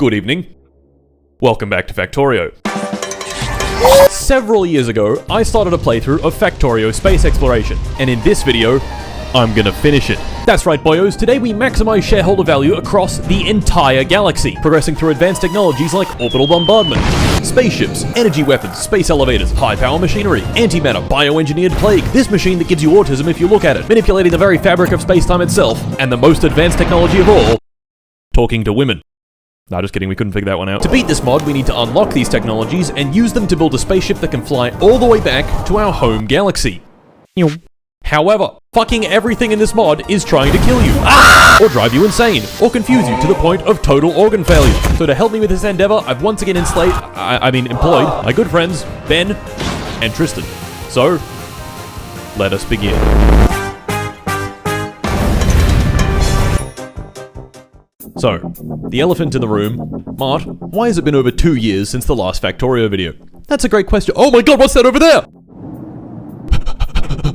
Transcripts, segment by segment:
Good evening. Welcome back to Factorio. Several years ago, I started a playthrough of Factorio space exploration, and in this video, I'm gonna finish it. That's right, boyos, today we maximize shareholder value across the entire galaxy, progressing through advanced technologies like orbital bombardment, spaceships, energy weapons, space elevators, high-power machinery, antimatter, bioengineered plague, this machine that gives you autism if you look at it, manipulating the very fabric of space-time itself, and the most advanced technology of all, talking to women. No, just kidding, we couldn't figure that one out. To beat this mod, we need to unlock these technologies and use them to build a spaceship that can fly all the way back to our home galaxy. However, fucking everything in this mod is trying to kill you, or drive you insane, or confuse you to the point of total organ failure. So to help me with this endeavor, I've once again employed my good friends, Ben and Tristan. So, let us begin. So, the elephant in the room. Mart, why has it been over 2 years since the last Factorio video? That's a great question. Oh my god, what's that over there?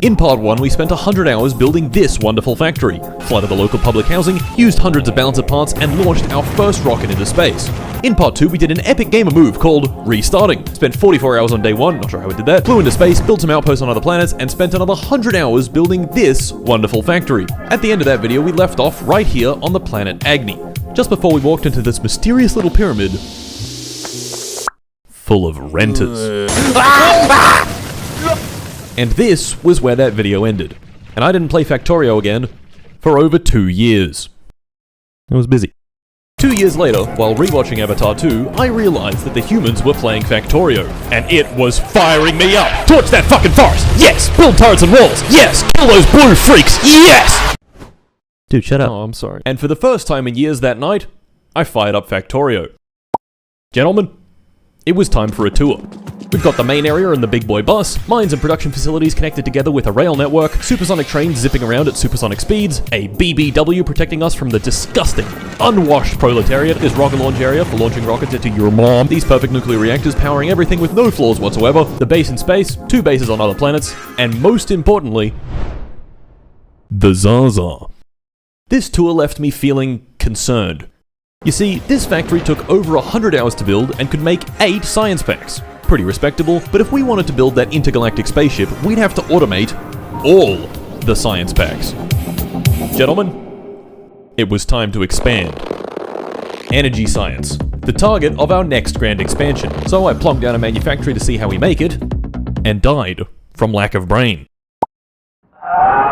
In part 1, we spent 100 hours building this wonderful factory, flooded the local public housing, used hundreds of balancer parts, and launched our first rocket into space. In part 2, we did an epic gamer move called restarting. Spent 44 hours on day 1, not sure how we did that, flew into space, built some outposts on other planets, and spent another 100 hours building this wonderful factory. At the end of that video, we left off right here on the planet Agni, just before we walked into this mysterious little pyramid full of renters. And this was where that video ended. And I didn't play Factorio again for over 2 years. I was busy. 2 years later, while rewatching Avatar 2, I realized that the humans were playing Factorio. And it was firing me up! Torch that fucking forest! Yes! Build turrets and walls! Yes! Kill those blue freaks! Yes! Dude, shut up. Oh, I'm sorry. And for the first time in years that night, I fired up Factorio. Gentlemen, it was time for a tour. We've got the main area and the big boy bus, mines and production facilities connected together with a rail network, supersonic trains zipping around at supersonic speeds, a BBW protecting us from the disgusting, unwashed proletariat, this rocket launch area for launching rockets into your mom, these perfect nuclear reactors powering everything with no flaws whatsoever, the base in space, 2 bases on other planets, and most importantly, the Zaza. This tour left me feeling concerned. You see, this factory took over 100 hours to build and could make 8 science packs. Pretty respectable, but if we wanted to build that intergalactic spaceship, we'd have to automate all the science packs. Gentlemen, it was time to expand. Energy science, the target of our next grand expansion. So I plunked down a manufactory to see how we make it, and died from lack of brain.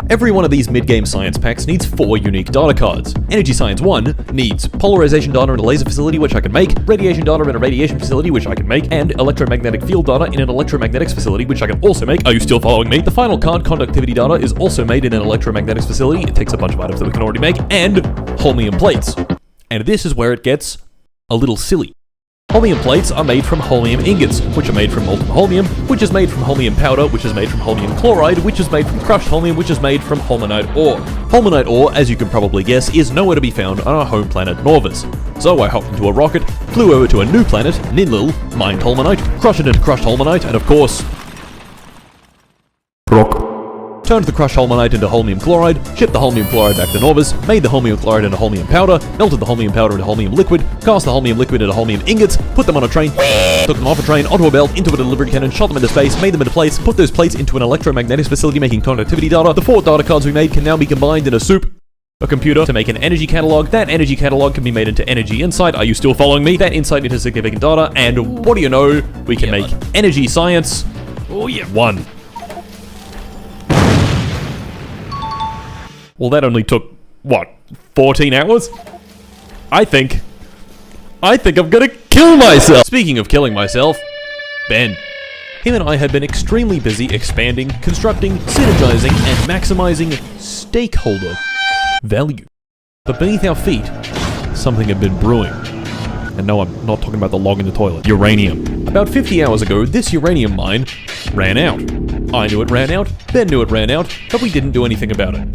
Every one of these mid-game science packs needs 4 unique data cards. Energy Science 1 needs polarization data in a laser facility, which I can make, radiation data in a radiation facility, which I can make, and electromagnetic field data in an electromagnetics facility, which I can also make. Are you still following me? The final card, conductivity data, is also made in an electromagnetics facility. It takes a bunch of items that we can already make, and holmium plates. And this is where it gets a little silly. Holmium plates are made from holmium ingots, which are made from molten holmium, which is made from holmium powder, which is made from holmium chloride, which is made from crushed holmium, which is made from holmonite ore. Holmonite ore, as you can probably guess, is nowhere to be found on our home planet Norvis. So I hopped into a rocket, flew over to a new planet, Ninlil, mined holmonite, crushed it into crushed holmonite, and of course, turned the crushed holmonite into holmium chloride, shipped the holmium chloride back to Norvis, made the holmium chloride into holmium powder, melted the holmium powder into holmium liquid, cast the holmium liquid into holmium ingots, put them on a train, took them off a train, onto a belt, into a delivery cannon, shot them into space, made them into plates, put those plates into an electromagnetics facility making conductivity data. The 4 data cards we made can now be combined in a computer to make an energy catalog. That energy catalog can be made into energy insight. Are you still following me? That insight into significant data, and what do you know? We can make energy science 1. Well, that only took, what, 14 hours? I think I'm gonna kill myself! Speaking of killing myself, Ben. Him and I had been extremely busy expanding, constructing, synergizing, and maximizing stakeholder value. But beneath our feet, something had been brewing. And no, I'm not talking about the log in the toilet. Uranium. About 50 hours ago, this uranium mine ran out. I knew it ran out, Ben knew it ran out, but we didn't do anything about it.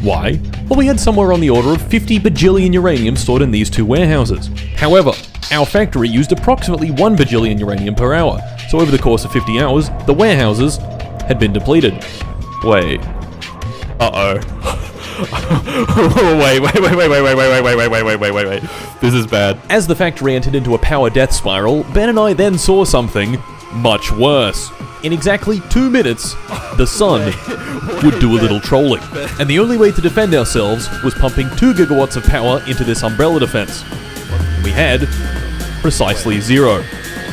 Why? Well, we had somewhere on the order of 50 bajillion uranium stored in these 2 warehouses. However, our factory used approximately 1 bajillion uranium per hour, so over the course of 50 hours, the warehouses had been depleted. Wait. Uh-oh. Wait. This is bad. As the factory entered into a power death spiral, Ben and I then saw something much worse. In exactly 2 minutes, the sun would do a little trolling. And the only way to defend ourselves was pumping 2 gigawatts of power into this umbrella defense. We had precisely 0.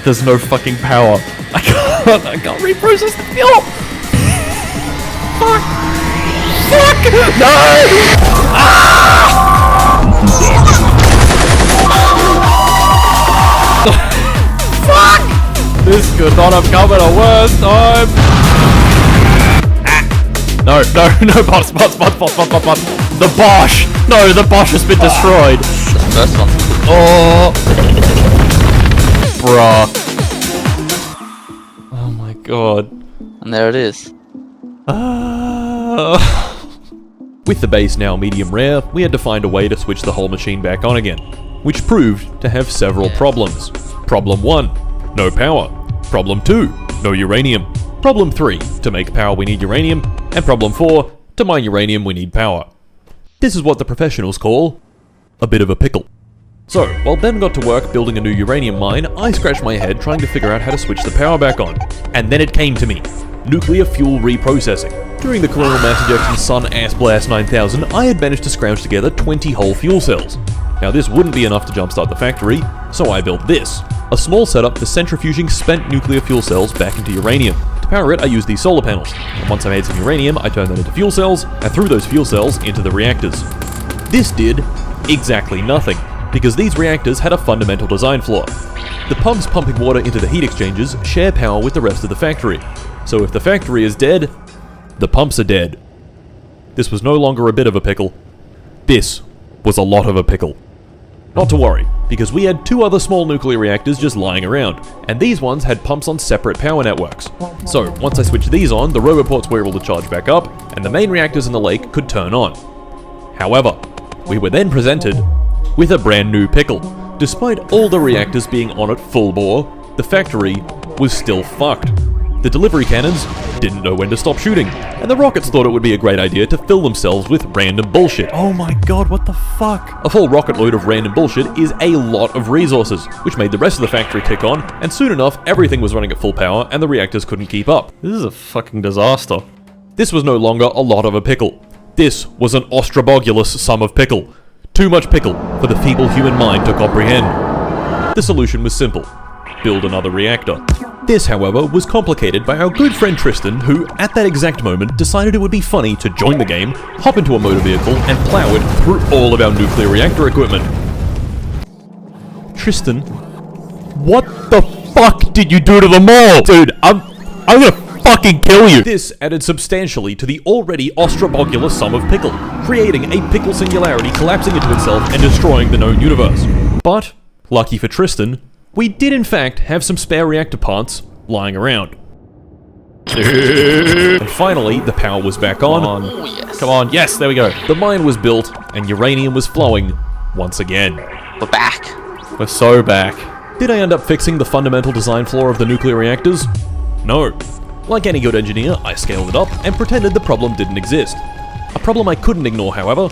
There's no fucking power. I can't reprocess the fuel. Fuck! No! Fuck! This could not have come at a worse time. No, bots. The Bosch! No, the Bosch has been destroyed. The first one. Oh! Bruh. Oh my god. And there it is. With the base now medium rare, we had to find a way to switch the whole machine back on again, which proved to have several problems. Problem 1, no power. Problem 2, no uranium. Problem 3, to make power we need uranium. And problem 4, to mine uranium we need power. This is what the professionals call a bit of a pickle. So, while Ben got to work building a new uranium mine, I scratched my head trying to figure out how to switch the power back on. And then it came to me. Nuclear fuel reprocessing. During the coronal mass ejection Sun Ass Blast 9000, I had managed to scrounge together 20 whole fuel cells. Now this wouldn't be enough to jumpstart the factory, so I built this. A small setup for centrifuging spent nuclear fuel cells back into uranium. To power it, I used these solar panels. And once I made some uranium, I turned that into fuel cells, and threw those fuel cells into the reactors. This did exactly nothing, because these reactors had a fundamental design flaw. The pumps pumping water into the heat exchangers share power with the rest of the factory. So if the factory is dead, the pumps are dead. This was no longer a bit of a pickle. This was a lot of a pickle. Not to worry, because we had 2 other small nuclear reactors just lying around, and these ones had pumps on separate power networks. So once I switched these on, the roboports were able to charge back up, and the main reactors in the lake could turn on. However, we were then presented with a brand new pickle. Despite all the reactors being on at full bore, the factory was still fucked. The delivery cannons didn't know when to stop shooting, and the rockets thought it would be a great idea to fill themselves with random bullshit. Oh my god, what the fuck? A full rocket load of random bullshit is a lot of resources, which made the rest of the factory kick on, and soon enough, everything was running at full power and the reactors couldn't keep up. This is a fucking disaster. This was no longer a lot of a pickle. This was an ostrobogulous sum of pickle. Too much pickle for the feeble human mind to comprehend. The solution was simple. Build another reactor. This, however, was complicated by our good friend Tristan, who, at that exact moment, decided it would be funny to join the game, hop into a motor vehicle, and plow it through all of our nuclear reactor equipment. Tristan, what the fuck did you do to them all? Dude, I'm gonna fucking kill you! This added substantially to the already ostrobogulous sum of pickle, creating a pickle singularity collapsing into itself and destroying the known universe. But, lucky for Tristan, we did in fact have some spare reactor parts lying around. And finally, the power was back on. Oh, yes. Come on, yes, there we go. The mine was built, and uranium was flowing once again. We're back. We're so back. Did I end up fixing the fundamental design flaw of the nuclear reactors? No. Like any good engineer, I scaled it up and pretended the problem didn't exist. A problem I couldn't ignore, however,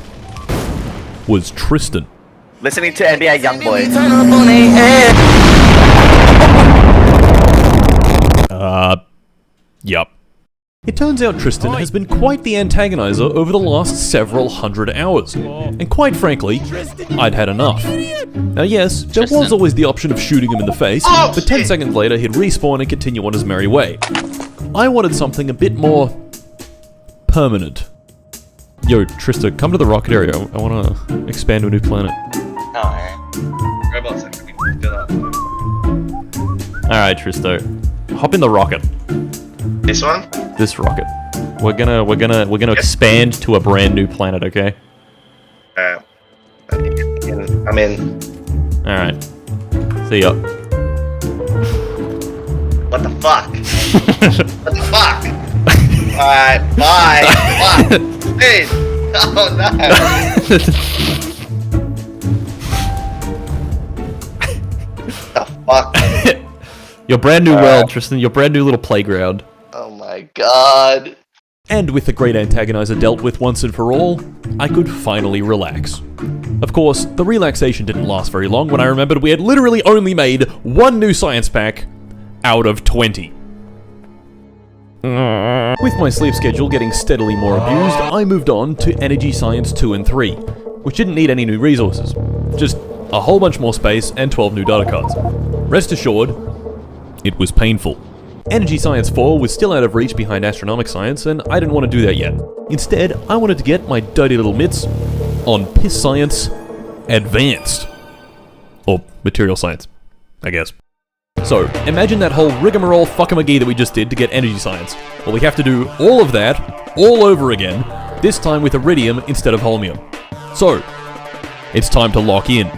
was Tristan. Listening to NBA Youngboy. Yup. It turns out Tristan has been quite the antagonizer over the last several hundred hours. And quite frankly, I'd had enough. Now yes, there was Tristan. always the option of shooting him in the face, but 10 seconds later he'd respawn and continue on his merry way. I wanted something a bit more permanent. Yo, Trista, come to the rocket area. I want to expand to a new planet. Alright. Robots are coming to fill up. Alright, Tristo. Hop in the rocket. This one? This rocket. We're gonna expand to a brand new planet, okay? I'm in. Alright. See ya. What the fuck? What the fuck? Alright, bye. Fuck. Dude. Oh no. The fuck? Your brand new world, Tristan. Your brand new little playground. Oh my god. And with the great antagonizer dealt with once and for all, I could finally relax. Of course, the relaxation didn't last very long when I remembered we had literally only made one new science pack out of 20. With my sleep schedule getting steadily more abused, I moved on to Energy Science 2 and 3, which didn't need any new resources. Just a whole bunch more space and 12 new data cards. Rest assured, it was painful. Energy Science 4 was still out of reach behind Astronomic Science, and I didn't want to do that yet. Instead, I wanted to get my dirty little mitts on Piss Science Advanced. Or Material Science, I guess. So, imagine that whole rigmarole fuckamagee that we just did to get Energy Science. Well, we have to do all of that, all over again, this time with Iridium instead of Holmium. So, it's time to lock in.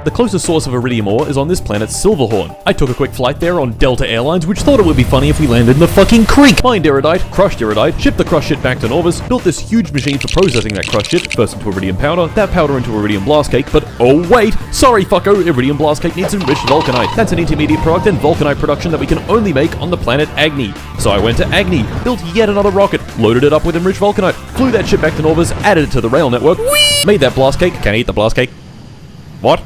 The closest source of iridium ore is on this planet's Silverhorn. I took a quick flight there on Delta Airlines, which thought it would be funny if we landed in the fucking creek. Mined Iridite, crushed Iridite, shipped the crushed shit back to Norvis, built this huge machine for processing that crushed shit, first into iridium powder, that powder into iridium blast cake, but oh wait, sorry fucko, iridium blast cake needs enriched vulcanite. That's an intermediate product in vulcanite production that we can only make on the planet Agni. So I went to Agni, built yet another rocket, loaded it up with enriched vulcanite, flew that shit back to Norvis, added it to the rail network, made that blast cake. Can I eat the blast cake? What?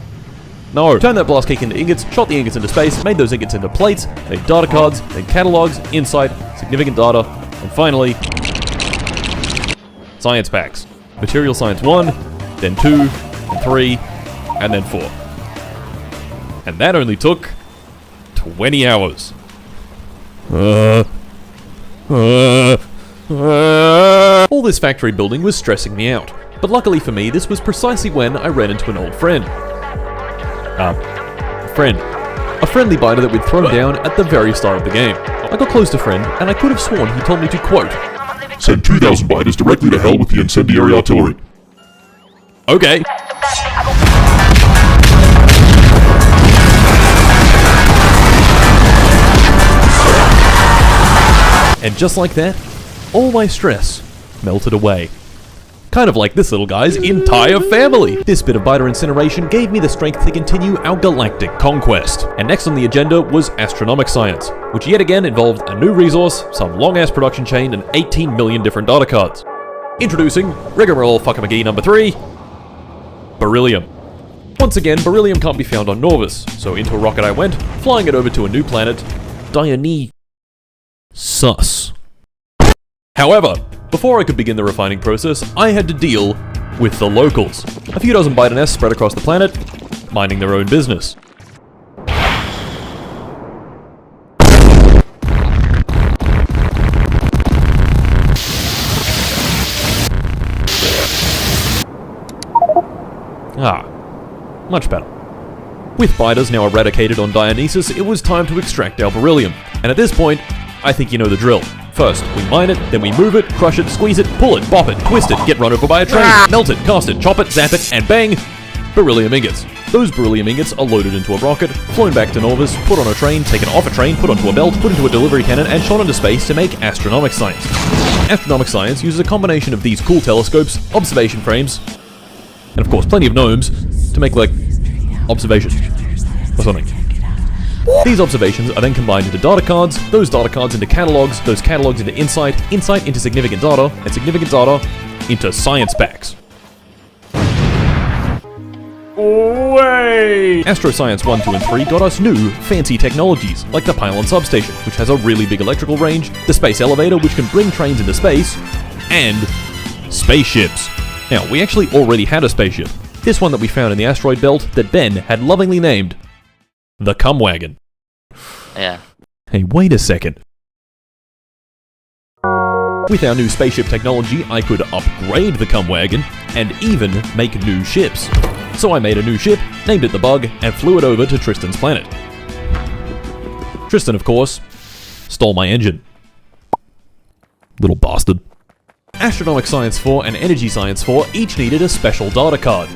No. Turned that blast cake into ingots, shot the ingots into space, made those ingots into plates, made data cards, then catalogs, insight, significant data, and finally, science packs. Material Science 1, then 2, then 3, and then 4. And that only took 20 hours. All this factory building was stressing me out, but luckily for me, this was precisely when I ran into an old friend. A friendly biter that we'd thrown down at the very start of the game. I got close to friend, and I could have sworn he told me to quote, "Send 2,000 biters directly to hell with the incendiary artillery." okay. And just like that, all my stress melted away. Kind of like this little guy's entire family. This bit of biter incineration gave me the strength to continue our galactic conquest. And next on the agenda was Astronomic Science, which yet again involved a new resource, some long-ass production chain, and 18 million different data cards. Introducing rigmarole fuckamagee number 3, beryllium. Once again, beryllium can't be found on Norvis, so into a rocket I went, flying it over to a new planet, Dionysus. However, before I could begin the refining process, I had to deal with the locals. A few dozen Biden-S spread across the planet, minding their own business. Much better. With biters now eradicated on Dionysus, it was time to extract our beryllium. And at this point, I think you know the drill. First, we mine it, then we move it, crush it, squeeze it, pull it, bop it, twist it, get run over by a train, melt it, cast it, chop it, zap it, and bang! Beryllium ingots. Those beryllium ingots are loaded into a rocket, flown back to Norvis, put on a train, taken off a train, put onto a belt, put into a delivery cannon, and shot into space to make Astronomic Science. Astronomic Science uses a combination of these cool telescopes, observation frames, and of course plenty of gnomes, to make, like, observations. Or something. These observations are then combined into data cards, those data cards into catalogs, those catalogs into insight, insight into significant data, and significant data into science packs. Wait! Astro Science 1, 2, and 3 got us new, fancy technologies, like the pylon substation, which has a really big electrical range, the space elevator, which can bring trains into space, and spaceships. Now, we actually already had a spaceship. This one that we found in the asteroid belt that Ben had lovingly named the Cum Wagon. Yeah. Hey, wait a second. With our new spaceship technology, I could upgrade the Cum Wagon and even make new ships. So I made a new ship, named it the Bug, and flew it over to Tristan's planet. Tristan, of course, stole my engine. Little bastard. Astronomic Science 4 and Energy Science 4 each needed a special data card,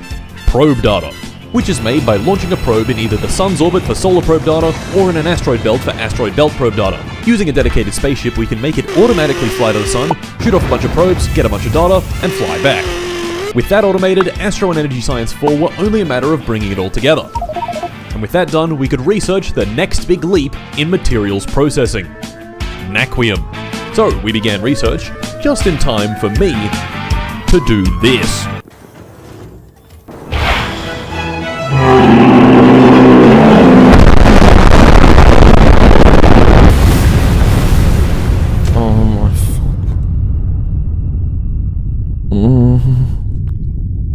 probe data, which is made by launching a probe in either the sun's orbit for solar probe data or in an asteroid belt for asteroid belt probe data. Using a dedicated spaceship, we can make it automatically fly to the sun, shoot off a bunch of probes, get a bunch of data, and fly back. With that automated, Astro and Energy Science 4 were only a matter of bringing it all together. And with that done, we could research the next big leap in materials processing, Naquium. So we began research, just in time for me to do this.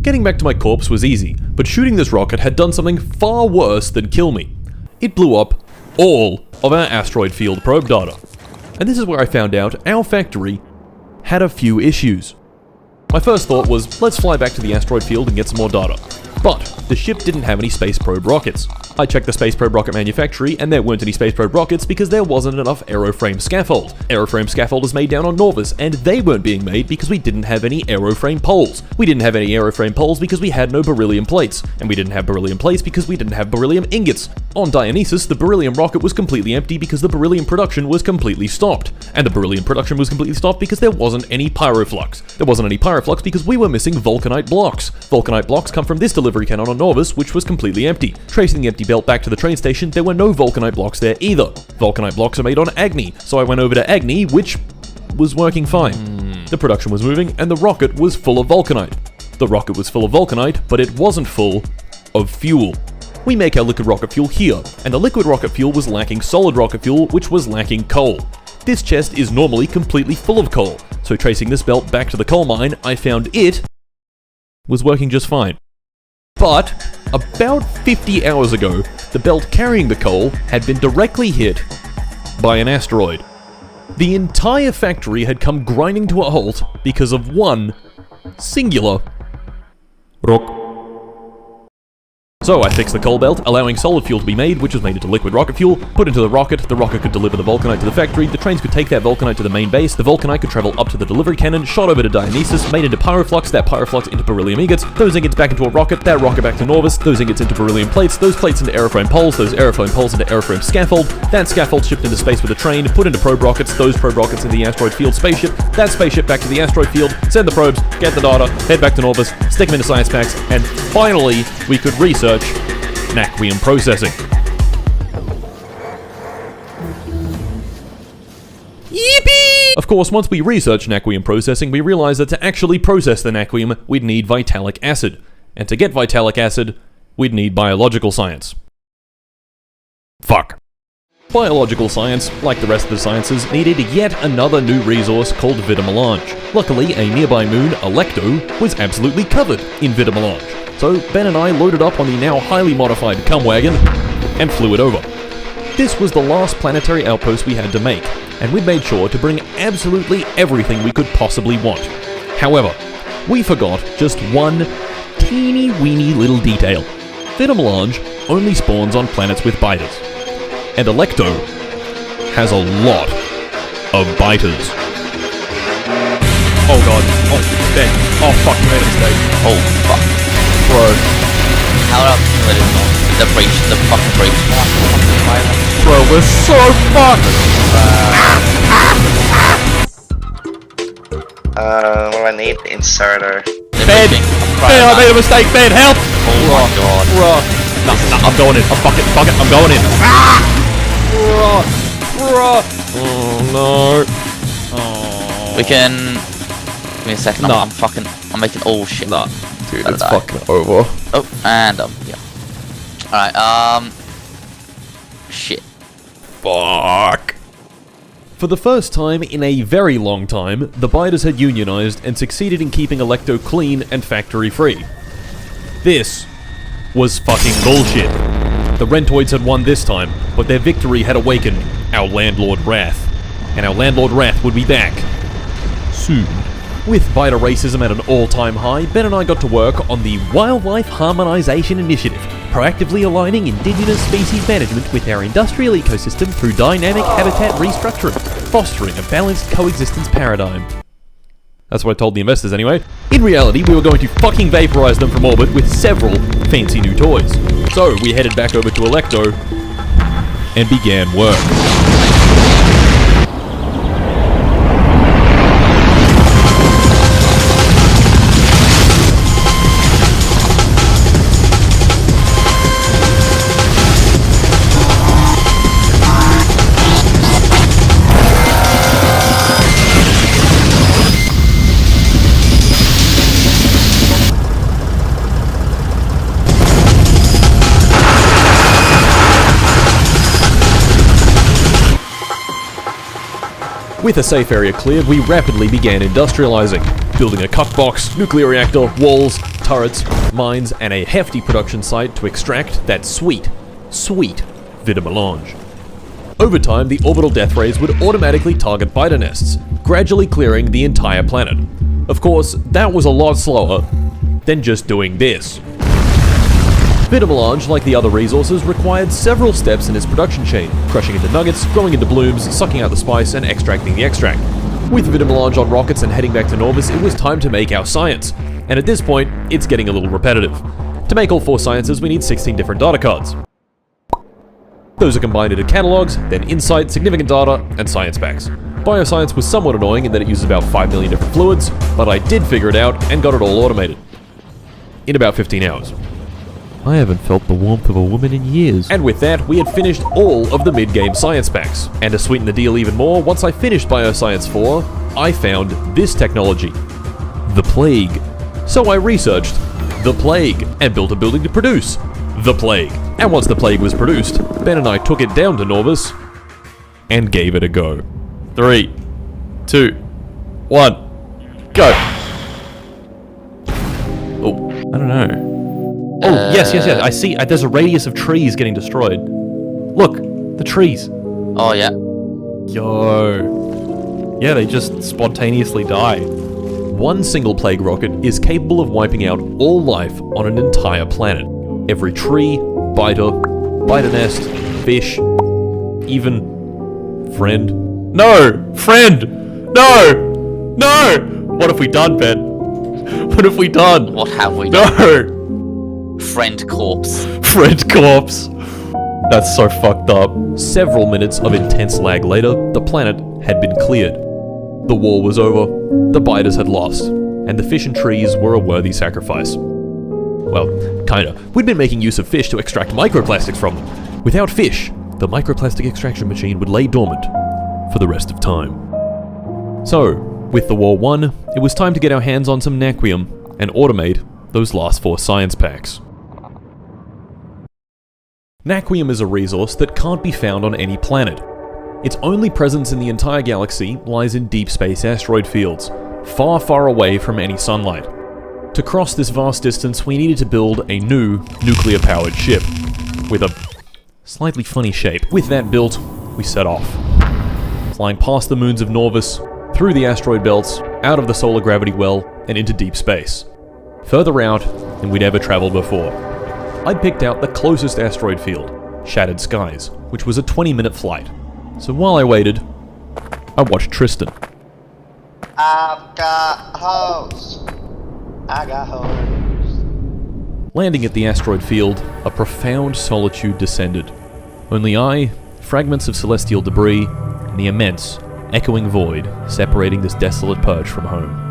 Getting back to my corpse was easy, but shooting this rocket had done something far worse than kill me. It blew up all of our asteroid field probe data. And this is where I found out our factory had a few issues. My first thought was, let's fly back to the asteroid field and get some more data. But the ship didn't have any space probe rockets. I checked the space probe rocket manufactory and there weren't any space probe rockets because there wasn't enough aeroframe scaffold. Aeroframe scaffold is made down on Norvis and they weren't being made because we didn't have any aeroframe poles. We didn't have any aeroframe poles because we had no beryllium plates. And we didn't have beryllium plates because we didn't have beryllium ingots. On Dionysus, the beryllium rocket was completely empty because the beryllium production was completely stopped. And the beryllium production was completely stopped because there wasn't any pyroflux. There wasn't any pyroflux because we were missing vulcanite blocks. Vulcanite blocks come from this delivery cannon on Norvis, which was completely empty. Tracing the empty belt back to the train station, there were no vulcanite blocks there either. Vulcanite blocks are made on Agni, so I went over to Agni, which was working fine. The production was moving, and the rocket was full of vulcanite. The rocket was full of vulcanite, but it wasn't full of fuel. We make our liquid rocket fuel here, and the liquid rocket fuel was lacking solid rocket fuel, which was lacking coal. This chest is normally completely full of coal, so tracing this belt back to the coal mine, I found it was working just fine. But about 50 hours ago, the belt carrying the coal had been directly hit by an asteroid. The entire factory had come grinding to a halt because of one singular rock. So I fixed the coal belt, allowing solid fuel to be made, which was made into liquid rocket fuel, put into the rocket could deliver the vulcanite to the factory, the trains could take that vulcanite to the main base, the vulcanite could travel up to the delivery cannon, shot over to Dionysus, made into pyroflux, that pyroflux into beryllium ingots, those ingots back into a rocket, that rocket back to Norvis, those ingots into beryllium plates, those plates into aeroframe poles, those aeroframe poles into aeroframe scaffold, that scaffold shipped into space with a train, put into probe rockets, those probe rockets into the asteroid field spaceship, that spaceship back to the asteroid field, send the probes, get the data, head back to Norvis, stick them into science packs, and finally we could research Naquium processing. Yippee! Of course, once we researched Naquium processing, we realized that to actually process the Naquium, we'd need vitalic acid. And to get vitalic acid, we'd need biological science. Fuck. Biological science, like the rest of the sciences, needed yet another new resource called vitamelange. Luckily, a nearby moon, Alecto, was absolutely covered in vitamelange. So Ben and I loaded up on the now highly modified cum wagon and flew it over. This was the last planetary outpost we had to make, and we made sure to bring absolutely everything we could possibly want. However, we forgot just one teeny weeny little detail. Vitamelange only spawns on planets with biters, and Alecto has a lot of biters. Oh god, oh Ben, oh fuck, you made a mistake. Oh fuck. Bro. How else can let it know? The fucking breach. Bro, we're so fucked! What do I need? Inserter. Ben! Ben, I made a mistake! Ben, help! Oh my god. Nah, I'm going in. Fuck it, I'm going in. Oh no. Oh. We can... Give me a second, Nah. I'm making all shit. Nah, dude, I'll it's die. fucking over. Oh, and yeah. Alright, shit. Fuck. For the first time in a very long time, the biters had unionized and succeeded in keeping Alecto clean and factory free. This was fucking bullshit. The Rentoids had won this time, but their victory had awakened our landlord Wrath. And our landlord Wrath would be back soon. With biter racism at an all-time high, Ben and I got to work on the Wildlife Harmonization Initiative, proactively aligning indigenous species management with our industrial ecosystem through dynamic habitat restructuring, fostering a balanced coexistence paradigm. That's what I told the investors anyway. In reality, we were going to fucking vaporize them from orbit with several fancy new toys. So we headed back over to Alecto and began work. With a safe area cleared, we rapidly began industrializing, building a cuck box, nuclear reactor, walls, turrets, mines, and a hefty production site to extract that sweet vita melange. Over time, the orbital death rays would automatically target biter nests, gradually clearing the entire planet. Of course, that was a lot slower than just doing this. Vita melange, like the other resources, required several steps in its production chain, crushing into nuggets, growing into blooms, sucking out the spice, and extracting the extract. With vita melange on rockets and heading back to Norvis, it was time to make our science, and at this point, it's getting a little repetitive. To make all 4 sciences, we need 16 different data cards. Those are combined into catalogs, then insight, significant data, and science packs. Bioscience was somewhat annoying in that it uses about 5 million different fluids, but I did figure it out and got it all automated. In about 15 hours. I haven't felt the warmth of a woman in years. And with that, we had finished all of the mid-game science packs. And to sweeten the deal even more, once I finished Bioscience 4, I found this technology. The Plague. So I researched the Plague and built a building to produce the Plague. And once the Plague was produced, Ben and I took it down to Norvis and gave it a go. 3, 2, 1, go. Oh, I don't know. Oh, yes. I see. There's a radius of trees getting destroyed. Look, the trees. Oh, yeah. Yo. Yeah, they just spontaneously die. One single plague rocket is capable of wiping out all life on an entire planet. Every tree, biter nest, fish, even friend. No! Friend! No! No! What have we done, Ben? What have we done? What have we done? No! Friend corpse. Friend corpse. That's so fucked up. Several minutes of intense lag later, the planet had been cleared. The war was over, the biters had lost, and the fish and trees were a worthy sacrifice. Well, kinda. We'd been making use of fish to extract microplastics from them. Without fish, the microplastic extraction machine would lay dormant for the rest of time. So, with the war won, it was time to get our hands on some Naquium and automate those last 4 science packs. Naquium is a resource that can't be found on any planet. Its only presence in the entire galaxy lies in deep space asteroid fields, far, far away from any sunlight. To cross this vast distance, we needed to build a new nuclear-powered ship with a slightly funny shape. With that built, we set off, flying past the moons of Norvis, through the asteroid belts, out of the solar gravity well, and into deep space. Further out than we'd ever traveled before. I'd picked out the closest asteroid field, Shattered Skies, which was a 20-minute flight. So while I waited, I watched Tristan. I've got hoes. I got hoes. Landing at the asteroid field, a profound solitude descended. Only I, fragments of celestial debris, and the immense, echoing void separating this desolate perch from home.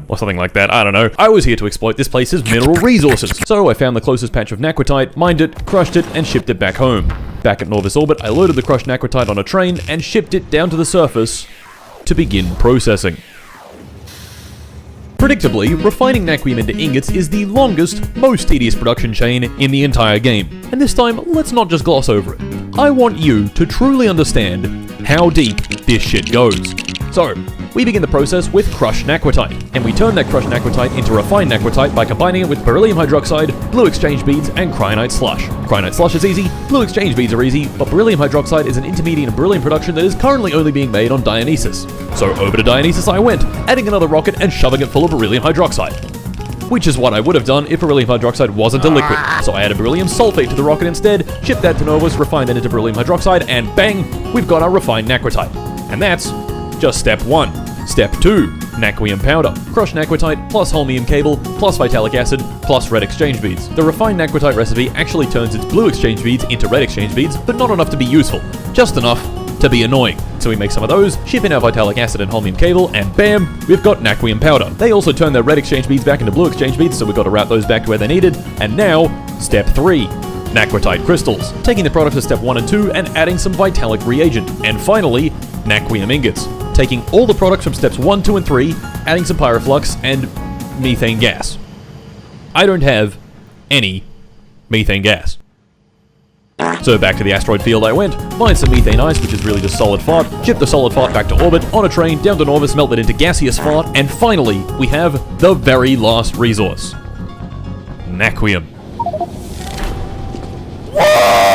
Or something like that, I don't know. I was here to exploit this place's mineral resources. So I found the closest patch of Naquitite, mined it, crushed it, and shipped it back home. Back at Norvis orbit, I loaded the crushed Naquitite on a train and shipped it down to the surface to begin processing. Predictably, refining Naquium into ingots is the longest, most tedious production chain in the entire game. And this time, let's not just gloss over it. I want you to truly understand how deep this shit goes. So, we begin the process with crushed Naquitite, and we turn that crushed Naquitite into refined Naquitite by combining it with beryllium hydroxide, blue exchange beads, and cryonite slush. Cryonite slush is easy, blue exchange beads are easy, but beryllium hydroxide is an intermediate in beryllium production that is currently only being made on Dionysus. So over to Dionysus I went, adding another rocket and shoving it full of beryllium hydroxide. Which is what I would have done if beryllium hydroxide wasn't a liquid. So I added beryllium sulfate to the rocket instead, shipped that to Norvis, refined that into beryllium hydroxide, and bang, we've got our refined Naquitite. And that's just step 1. Step 2. Naquium powder. Crushed Naquitite plus holmium cable plus vitalic acid plus red exchange beads. The refined Naquitite recipe actually turns its blue exchange beads into red exchange beads, but not enough to be useful. Just enough to be annoying. So we make some of those, ship in our vitalic acid and holmium cable, and bam, we've got Naquium powder. They also turn their red exchange beads back into blue exchange beads, so we've got to route those back to where they're needed. And now, step 3. Naquitite crystals. Taking the product to step 1 and 2 and adding some vitalic reagent. And finally, Naquium ingots. Taking all the products from steps 1, 2, and 3, adding some pyroflux and methane gas. I don't have any methane gas. So back to the asteroid field I went, mined some methane ice, which is really just solid fart, shipped the solid fart back to orbit, on a train, down to Norvis, melted into gaseous fart, and finally, we have the very last resource. Naquium.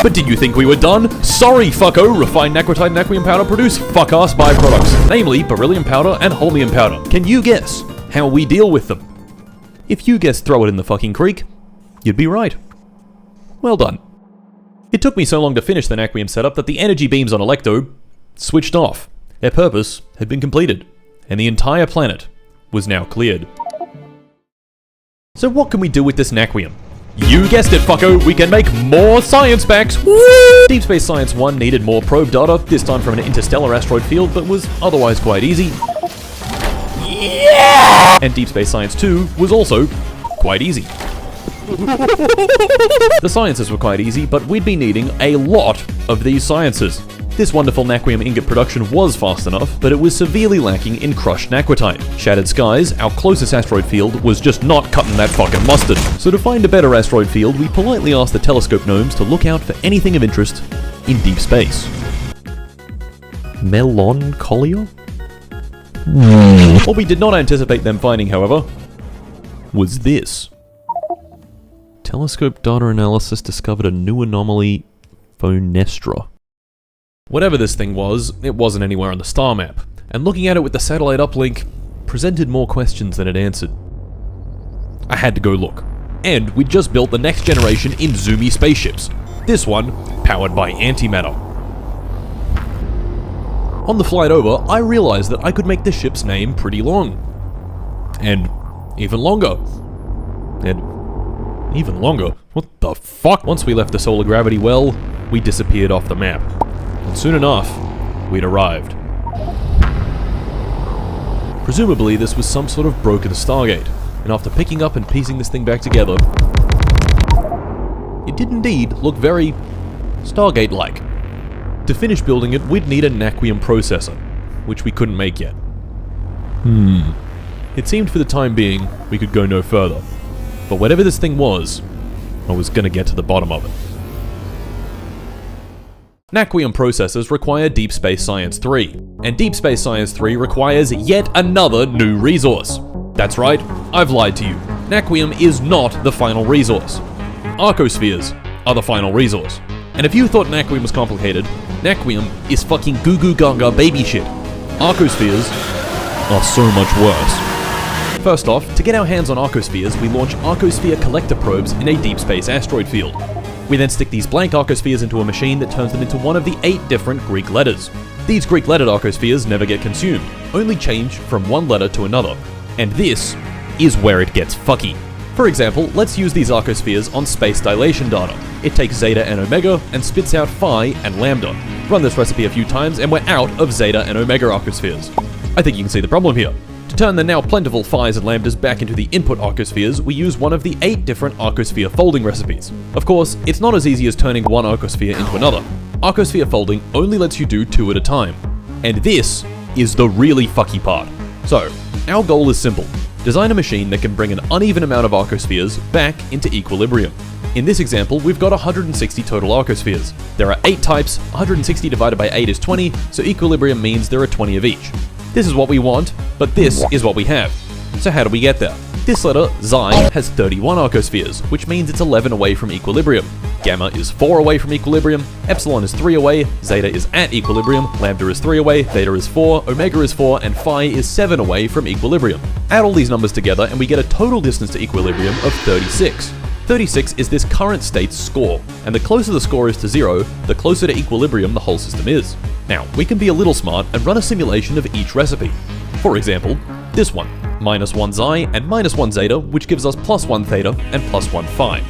But did you think we were done? Sorry, fucko! Refined naquitite and naquium powder produce fuck-ass byproducts, namely beryllium powder and holmium powder. Can you guess how we deal with them? If you guessed throw it in the fucking creek, you'd be right. Well done. It took me so long to finish the naquium setup that the energy beams on Electo switched off. Their purpose had been completed, and the entire planet was now cleared. So what can we do with this naquium? You guessed it, fucko, we can make more science packs! Woo! Deep Space Science 1 needed more probe data, this time from an interstellar asteroid field, but was otherwise quite easy. Yeah! And Deep Space Science 2 was also quite easy. The sciences were quite easy, but we'd be needing a lot of these sciences. This wonderful naquium ingot production was fast enough, but it was severely lacking in crushed naquitite. Shattered Skies, our closest asteroid field, was just not cutting that fucking mustard. So to find a better asteroid field, we politely asked the telescope gnomes to look out for anything of interest in deep space. Melancholia? What we did not anticipate them finding, however, was this. Telescope data analysis discovered a new anomaly, Phonestra. Whatever this thing was, it wasn't anywhere on the star map, and looking at it with the satellite uplink presented more questions than it answered. I had to go look, and we'd just built the next generation in zoomy spaceships, this one powered by antimatter. On the flight over, I realized that I could make the ship's name pretty long, and even longer, and even longer. What the fuck? Once we left the solar gravity well, we disappeared off the map. And soon enough, we'd arrived. Presumably, this was some sort of broken Stargate, and after picking up and piecing this thing back together, it did indeed look very Stargate-like. To finish building it, we'd need a naquium processor, which we couldn't make yet. It seemed for the time being, we could go no further. But whatever this thing was, I was gonna get to the bottom of it. Naquium processors require Deep Space Science 3, and Deep Space Science 3 requires yet another new resource. That's right, I've lied to you. Naquium is not the final resource. Arcospheres are the final resource. And if you thought Naquium was complicated, Naquium is fucking goo goo gaga baby shit. Arcospheres are so much worse. First off, to get our hands on Arcospheres, we launch Arcosphere collector probes in a deep space asteroid field. We then stick these blank Arcospheres into a machine that turns them into one of the 8 different Greek letters. These Greek lettered Arcospheres never get consumed, only change from one letter to another. And this is where it gets fucky. For example, let's use these Arcospheres on space dilation data. It takes zeta and omega and spits out phi and lambda. Run this recipe a few times and we're out of zeta and omega Arcospheres. I think you can see the problem here. To turn the now plentiful phis and lambdas back into the input Arcospheres, we use one of the 8 different Arcosphere folding recipes. Of course, it's not as easy as turning one Arcosphere into another. Arcosphere folding only lets you do 2 at a time. And this is the really fucky part. So, our goal is simple. Design a machine that can bring an uneven amount of Arcospheres back into equilibrium. In this example, we've got 160 total Arcospheres. There are 8 types, 160 divided by 8 is 20, so equilibrium means there are 20 of each. This is what we want, but this is what we have. So how do we get there? This letter, Xi, has 31 Arcospheres, which means it's 11 away from equilibrium. Gamma is 4 away from equilibrium, Epsilon is 3 away, Zeta is at equilibrium, Lambda is 3 away, Theta is 4, Omega is 4, and Phi is 7 away from equilibrium. Add all these numbers together and we get a total distance to equilibrium of 36. 36 is this current state's score, and the closer the score is to 0, the closer to equilibrium the whole system is. Now, we can be a little smart and run a simulation of each recipe. For example, this one, -1 Xi and -1 Zeta, which gives us +1 Theta and +1 Phi.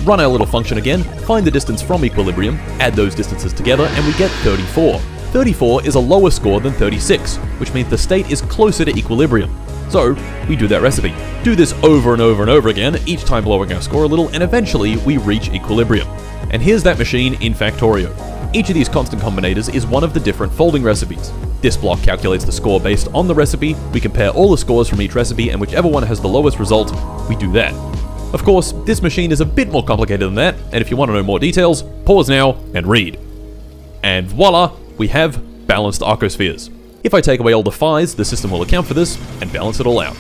Run our little function again, find the distance from equilibrium, add those distances together, and we get 34. 34 is a lower score than 36, which means the state is closer to equilibrium. So, we do that recipe. Do this over and over and over again, each time lowering our score a little, and eventually we reach equilibrium. And here's that machine in Factorio. Each of these constant combinators is one of the different folding recipes. This block calculates the score based on the recipe, we compare all the scores from each recipe, and whichever one has the lowest result, we do that. Of course, this machine is a bit more complicated than that, and if you want to know more details, pause now and read. And voila, we have balanced arcospheres. If I take away all the phi's, the system will account for this and balance it all out.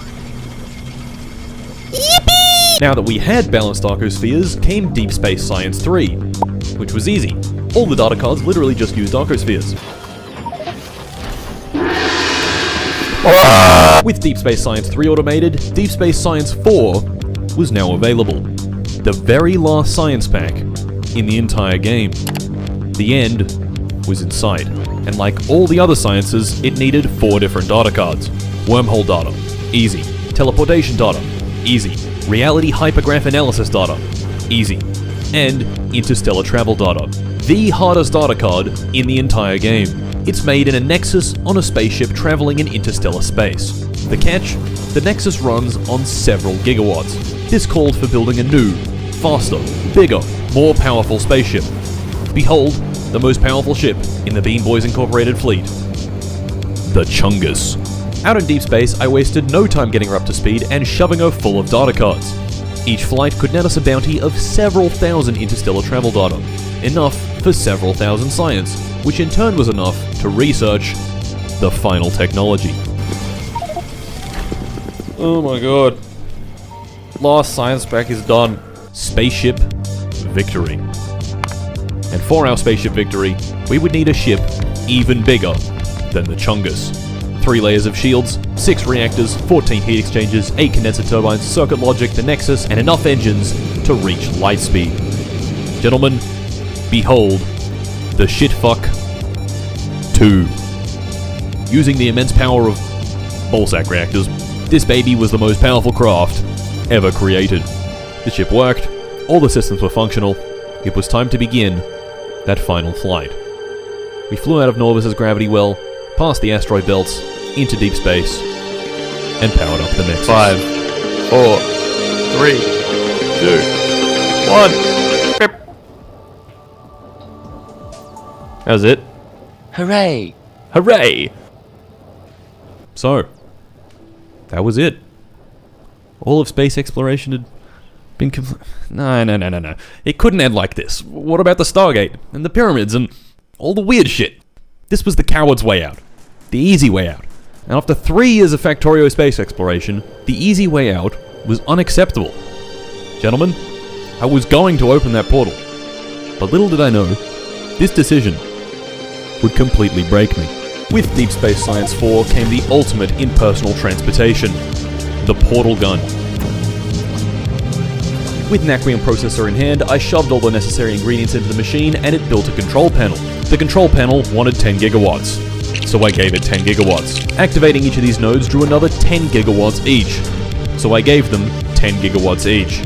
Yippee! Now that we had balanced arcospheres, came Deep Space Science 3, which was easy. All the data cards literally just used arcospheres. With Deep Space Science 3 automated, Deep Space Science 4 was now available. The very last science pack in the entire game. The end was in sight, and like all the other sciences, it needed 4 different data cards. Wormhole data, easy. Teleportation data, easy. Reality hypergraph analysis data, easy. And interstellar travel data, the hardest data card in the entire game. It's made in a Nexus on a spaceship traveling in interstellar space. The catch? The Nexus runs on several gigawatts. This called for building a new, faster, bigger, more powerful spaceship. Behold, the most powerful ship in the Bean Boys Incorporated fleet. The Chungus. Out in deep space, I wasted no time getting her up to speed and shoving her full of data cards. Each flight could net us a bounty of several thousand interstellar travel data. Enough for several thousand science, which in turn was enough to research the final technology. Oh my god. Last science pack is done. Spaceship Victory. And for our Spaceship Victory, we would need a ship even bigger than the Chungus. 3 layers of shields, 6 reactors, 14 heat exchangers, 8 condenser turbines, circuit logic, the Nexus, and enough engines to reach light speed. Gentlemen, behold the Shitfuck 2. Using the immense power of ballsack reactors, this baby was the most powerful craft ever created. The ship worked, all the systems were functional, it was time to begin that final flight. We flew out of Norvis's gravity well, past the asteroid belts, into deep space, and powered up the Nexus. 5, 4, 3, 2, 1. Rip. That was it. Hooray! Hooray! So, that was it. All of space exploration had been No. It couldn't end like this. What about the Stargate, and the pyramids, and all the weird shit? This was the coward's way out. The easy way out. And after 3 years of Factorio space exploration, the easy way out was unacceptable. Gentlemen, I was going to open that portal. But little did I know, this decision would completely break me. With Deep Space Science 4 came the ultimate impersonal transportation, the portal gun. With Nacrium processor in hand, I shoved all the necessary ingredients into the machine and it built a control panel. The control panel wanted 10 gigawatts, so I gave it 10 gigawatts. Activating each of these nodes drew another 10 gigawatts each, so I gave them 10 gigawatts each.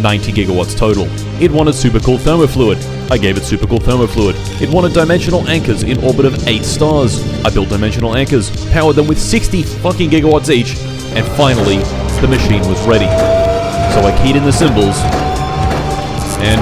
90 gigawatts total. It wanted supercooled thermofluid. I gave it supercooled thermofluid. It wanted dimensional anchors in orbit of 8 stars. I built dimensional anchors, powered them with 60 fucking gigawatts each, and finally, the machine was ready. So I keyed in the symbols, and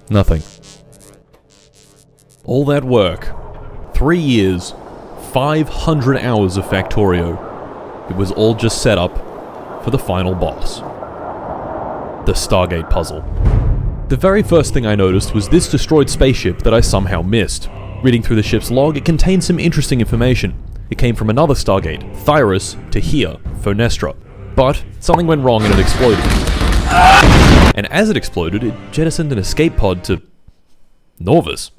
nothing. All that work, 3 years, 500 hours of Factorio, it was all just set up for the final boss. The Stargate puzzle. The very first thing I noticed was this destroyed spaceship that I somehow missed. Reading through the ship's log, it contained some interesting information. It came from another Stargate, Thyrus, to here, Fonestra. But something went wrong and it exploded. And as it exploded, it jettisoned an escape pod to Norvis.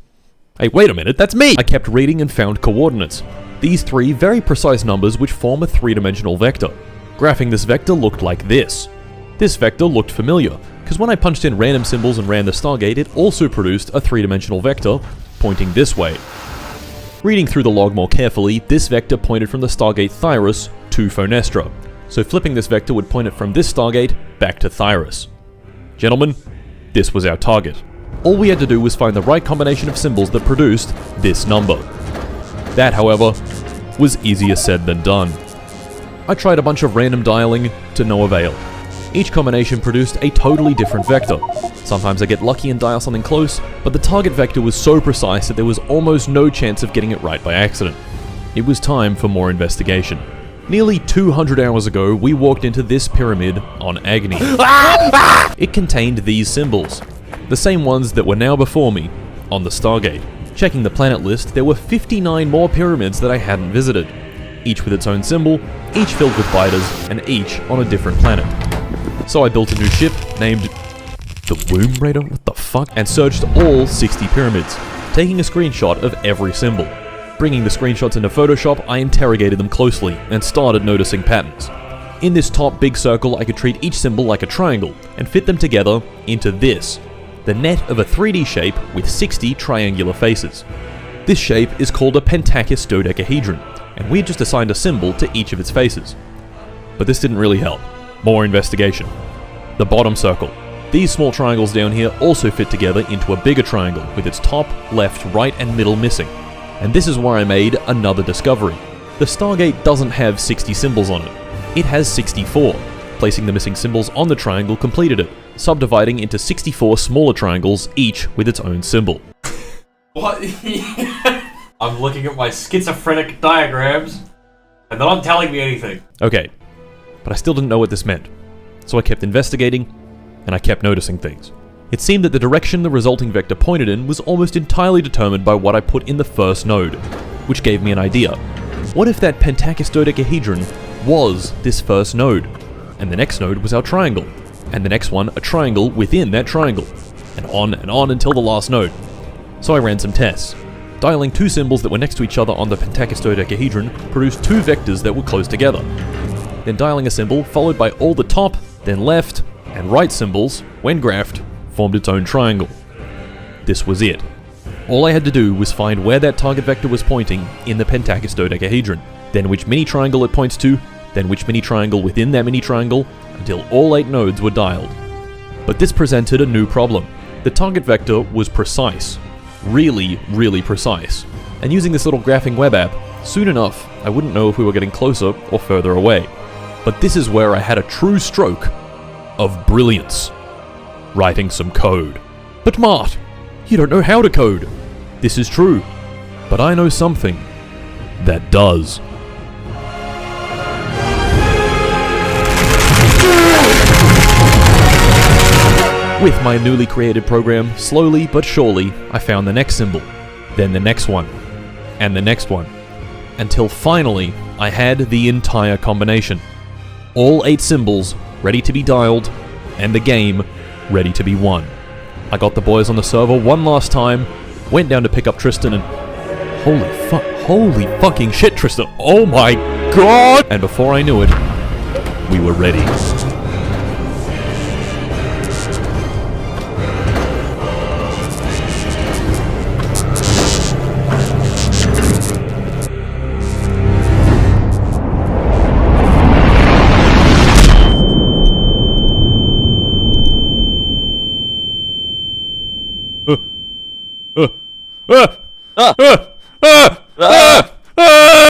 Hey, wait a minute, that's me! I kept reading and found coordinates. These 3 very precise numbers which form a 3-dimensional vector. Graphing this vector looked like this. This vector looked familiar, because when I punched in random symbols and ran the Stargate, it also produced a 3-dimensional vector pointing this way. Reading through the log more carefully, this vector pointed from the Stargate Thyrus to Fonestra. So flipping this vector would point it from this Stargate back to Thyrus. Gentlemen, this was our target. All we had to do was find the right combination of symbols that produced this number. That, however, was easier said than done. I tried a bunch of random dialing to no avail. Each combination produced a totally different vector. Sometimes I get lucky and dial something close, but the target vector was so precise that there was almost no chance of getting it right by accident. It was time for more investigation. Nearly 200 hours ago, we walked into this pyramid on Agni. It contained these symbols, the same ones that were now before me on the Stargate. Checking the planet list, there were 59 more pyramids that I hadn't visited, each with its own symbol, each filled with biters, and each on a different planet. So I built a new ship named the Womb Raider, what the fuck, and searched all 60 pyramids, taking a screenshot of every symbol. Bringing the screenshots into Photoshop, I interrogated them closely and started noticing patterns. In this top big circle, I could treat each symbol like a triangle and fit them together into this, the net of a 3D shape with 60 triangular faces. This shape is called a pentachus dodecahedron, and we had just assigned a symbol to each of its faces. But this didn't really help. More investigation. The bottom circle. These small triangles down here also fit together into a bigger triangle with its top, left, right, and middle missing. And this is where I made another discovery. The Stargate doesn't have 60 symbols on it. It has 64. Placing the missing symbols on the triangle completed it, subdividing into 64 smaller triangles, each with its own symbol. What? I'm looking at my schizophrenic diagrams, and they're not telling me anything. Okay, but I still didn't know what this meant. So I kept investigating, and I kept noticing things. It seemed that the direction the resulting vector pointed in was almost entirely determined by what I put in the first node, which gave me an idea. What if that pentachus dodecahedron was this first node, and the next node was our triangle, and the next one a triangle within that triangle, and on until the last node. So I ran some tests. Dialing two symbols that were next to each other on the pentachus dodecahedron produced two vectors that were close together. Then dialing a symbol followed by all the top, then left, and right symbols, when graphed, formed its own triangle. This was it. All I had to do was find where that target vector was pointing in the pentachus dodecahedron, then which mini triangle it points to, then which mini triangle within that mini triangle, until all 8 nodes were dialed. But this presented a new problem. The target vector was precise. Really, really precise. And using this little graphing web app, soon enough, I wouldn't know if we were getting closer or further away. But this is where I had a true stroke of brilliance. Writing some code. But Mart, you don't know how to code. This is true. But I know something that does. With my newly created program, slowly but surely, I found the next symbol, then the next one, and the next one, until finally I had the entire combination. All 8 symbols ready to be dialed, and the game ready to be won. I got the boys on the server one last time, went down to pick up Tristan, and holy fucking shit, Tristan, oh my god! And before I knew it, we were ready.